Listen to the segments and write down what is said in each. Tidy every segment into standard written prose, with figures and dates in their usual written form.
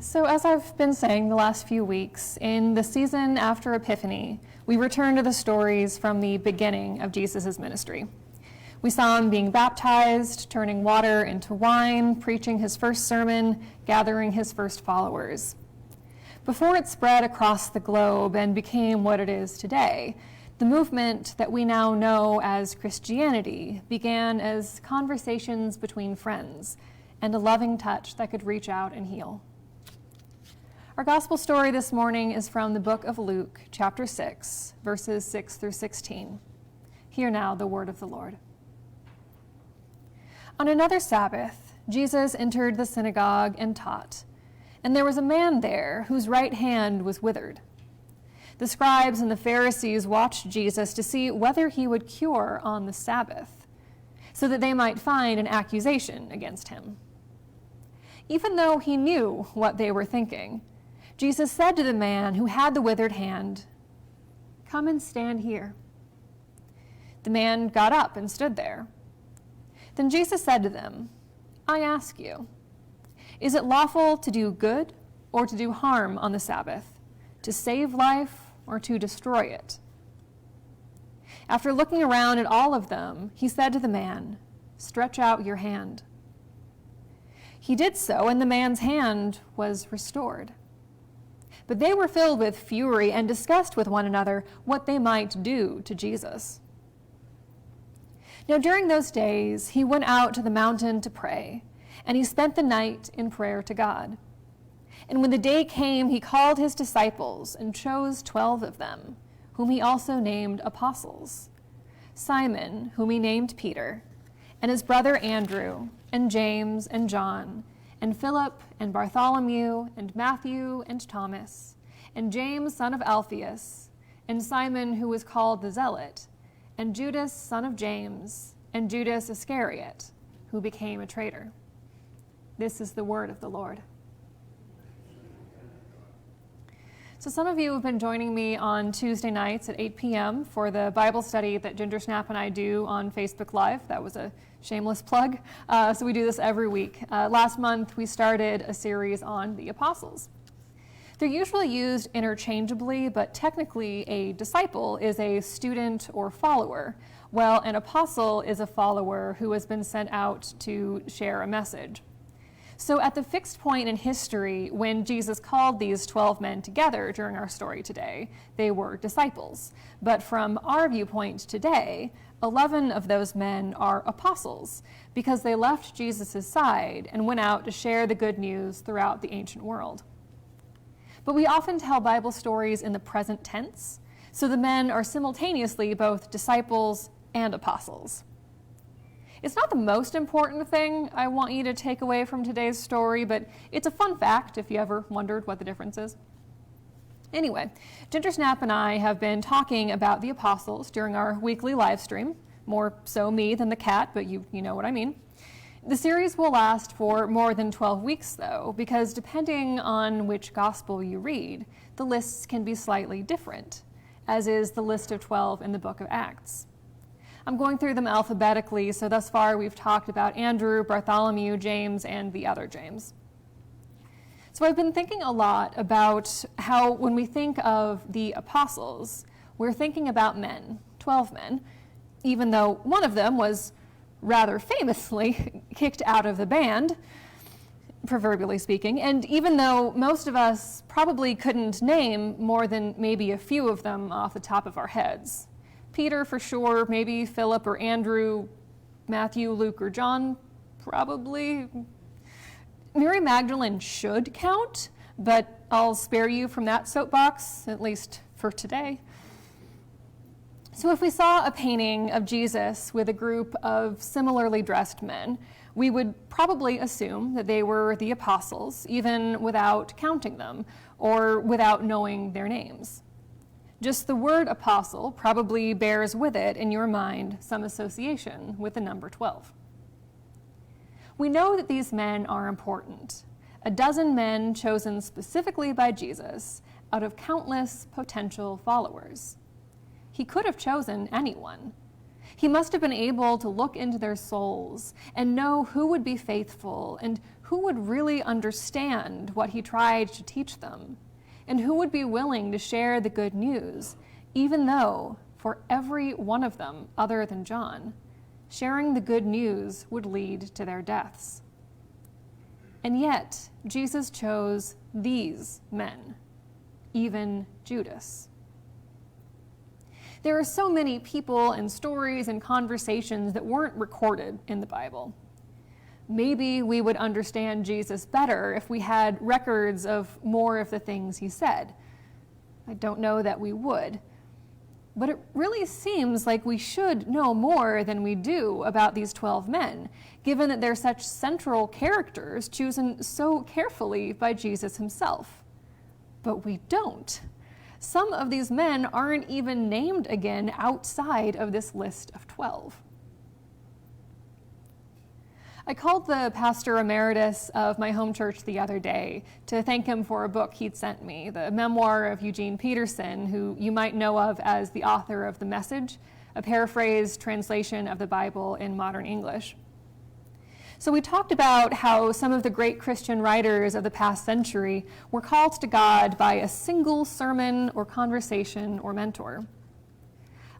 So as I've been saying the last few weeks, in the season after Epiphany, we return to the stories from the beginning of Jesus' ministry. We saw him being baptized, turning water into wine, preaching his first sermon, gathering his first followers. Before it spread across the globe and became what it is today, the movement that we now know as Christianity began as conversations between friends and a loving touch that could reach out and heal. Our gospel story this morning is from the book of Luke, chapter 6, verses 6 through 16. Hear now the word of the Lord. On another Sabbath, Jesus entered the synagogue and taught, and there was a man there whose right hand was withered. The scribes and the Pharisees watched Jesus to see whether he would cure on the Sabbath, so that they might find an accusation against him. Even though he knew what they were thinking, Jesus said to the man who had the withered hand, "Come and stand here." The man got up and stood there. Then Jesus said to them, "I ask you, is it lawful to do good or to do harm on the Sabbath, to save life or to destroy it?" After looking around at all of them, he said to the man, "Stretch out your hand." He did so, and the man's hand was restored. But they were filled with fury and discussed with one another what they might do to Jesus. Now during those days, he went out to the mountain to pray, and he spent the night in prayer to God. And when the day came, he called his disciples and chose 12 of them, whom he also named apostles: Simon, whom he named Peter, and his brother Andrew, and James and John, and Philip and Bartholomew, and Matthew and Thomas, and James son of Alphaeus, and Simon who was called the Zealot, and Judas son of James, and Judas Iscariot, who became a traitor. This is the word of the Lord. So some of you have been joining me on Tuesday nights at 8 p.m. for the Bible study that Ginger Snap and I do on Facebook Live. That was a shameless plug. So we do this every week. Last month, we started a series on the apostles. They're usually used interchangeably, but technically a disciple is a student or follower, while an apostle is a follower who has been sent out to share a message. So at the fixed point in history when Jesus called these 12 men together during our story today, they were disciples. But from our viewpoint today, 11 of those men are apostles because they left Jesus' side and went out to share the good news throughout the ancient world. But we often tell Bible stories in the present tense, so the men are simultaneously both disciples and apostles. It's not the most important thing I want you to take away from today's story, but it's a fun fact if you ever wondered what the difference is. Anyway, Ginger Snap and I have been talking about the apostles during our weekly live stream, more so me than the cat, but you know what I mean. The series will last for more than 12 weeks, though, because depending on which gospel you read, the lists can be slightly different, as is the list of 12 in the book of Acts. I'm going through them alphabetically, so thus far we've talked about Andrew, Bartholomew, James, and the other James. So I've been thinking a lot about how when we think of the apostles, we're thinking about men, 12 men, even though one of them was rather famously kicked out of the band, proverbially speaking, and even though most of us probably couldn't name more than maybe a few of them off the top of our heads. Peter for sure, maybe Philip or Andrew, Matthew, Luke, or John, probably. Mary Magdalene should count, but I'll spare you from that soapbox, at least for today. So if we saw a painting of Jesus with a group of similarly dressed men, we would probably assume that they were the apostles, even without counting them or without knowing their names. Just the word apostle probably bears with it in your mind some association with the number 12. We know that these men are important. A dozen men chosen specifically by Jesus out of countless potential followers. He could have chosen anyone. He must have been able to look into their souls and know who would be faithful and who would really understand what he tried to teach them? And who would be willing to share the good news, even though, for every one of them other than John, sharing the good news would lead to their deaths? And yet, Jesus chose these men, even Judas. There are so many people and stories and conversations that weren't recorded in the Bible. Maybe we would understand Jesus better if we had records of more of the things he said. I don't know that we would. But it really seems like we should know more than we do about these 12 men, given that they're such central characters chosen so carefully by Jesus himself. But we don't. Some of these men aren't even named again outside of this list of 12. I called the pastor emeritus of my home church the other day to thank him for a book he'd sent me, the memoir of Eugene Peterson, who you might know of as the author of The Message, a paraphrased translation of the Bible in modern English. So we talked about how some of the great Christian writers of the past century were called to God by a single sermon or conversation or mentor.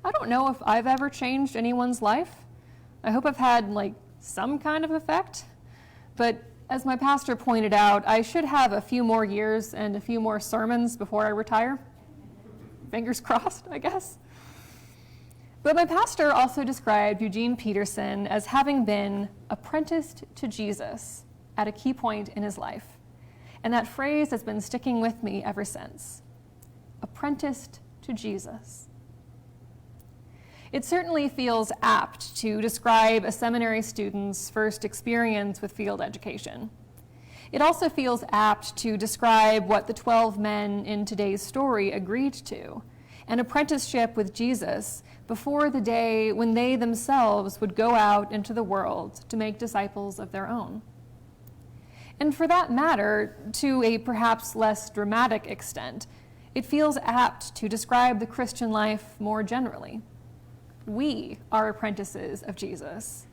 I don't know if I've ever changed anyone's life. I hope I've had some kind of effect, but as my pastor pointed out, I should have a few more years and a few more sermons before I retire. Fingers crossed, I guess. But my pastor also described Eugene Peterson as having been apprenticed to Jesus at a key point in his life. And that phrase has been sticking with me ever since. Apprenticed to Jesus. It certainly feels apt to describe a seminary student's first experience with field education. It also feels apt to describe what the 12 men in today's story agreed to, an apprenticeship with Jesus before the day when they themselves would go out into the world to make disciples of their own. And for that matter, to a perhaps less dramatic extent, it feels apt to describe the Christian life more generally. We are apprentices of Jesus.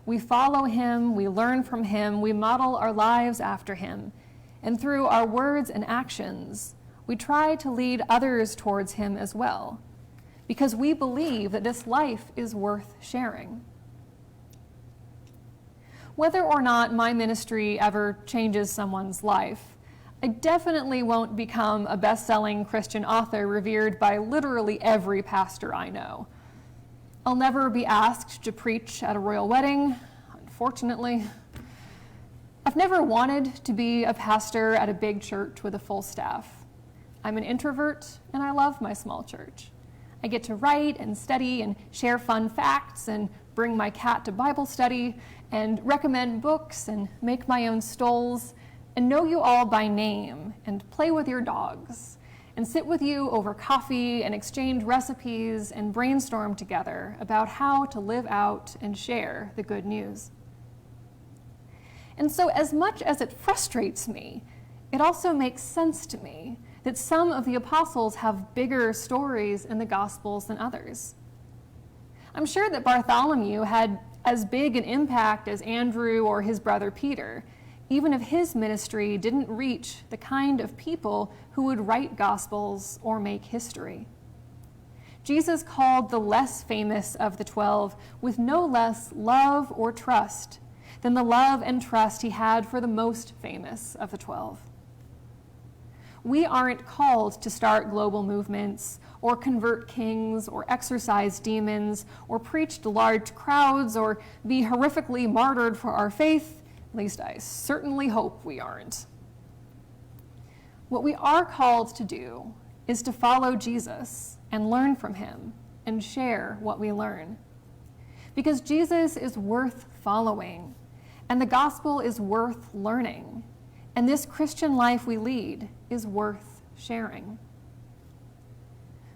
We follow him, we learn from him, we model our lives after him, and through our words and actions, we try to lead others towards him as well, because we believe that this life is worth sharing. Whether or not my ministry ever changes someone's life, I definitely won't become a best-selling Christian author revered by literally every pastor I know. I'll never be asked to preach at a royal wedding, unfortunately. I've never wanted to be a pastor at a big church with a full staff. I'm an introvert, and I love my small church. I get to write and study and share fun facts and bring my cat to Bible study and recommend books and make my own stoles and know you all by name and play with your dogs and sit with you over coffee and exchange recipes and brainstorm together about how to live out and share the good news. And so as much as it frustrates me, it also makes sense to me that some of the apostles have bigger stories in the Gospels than others. I'm sure that Bartholomew had as big an impact as Andrew or his brother Peter, even if his ministry didn't reach the kind of people who would write Gospels or make history. Jesus called the less famous of the 12 with no less love or trust than the love and trust he had for the most famous of the 12. We aren't called to start global movements or convert kings or exorcise demons or preach to large crowds or be horrifically martyred for our faith. At least I certainly hope we aren't. What we are called to do is to follow Jesus and learn from him and share what we learn. Because Jesus is worth following, and the gospel is worth learning, and this Christian life we lead is worth sharing.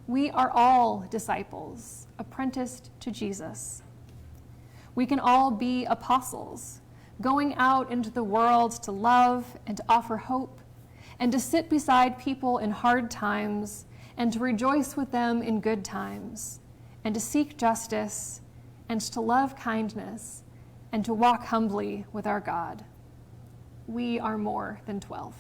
We are all disciples, apprenticed to Jesus. We can all be apostles, going out into the world to love and to offer hope, and to sit beside people in hard times, and to rejoice with them in good times, and to seek justice, and to love kindness, and to walk humbly with our God. we are more than 12.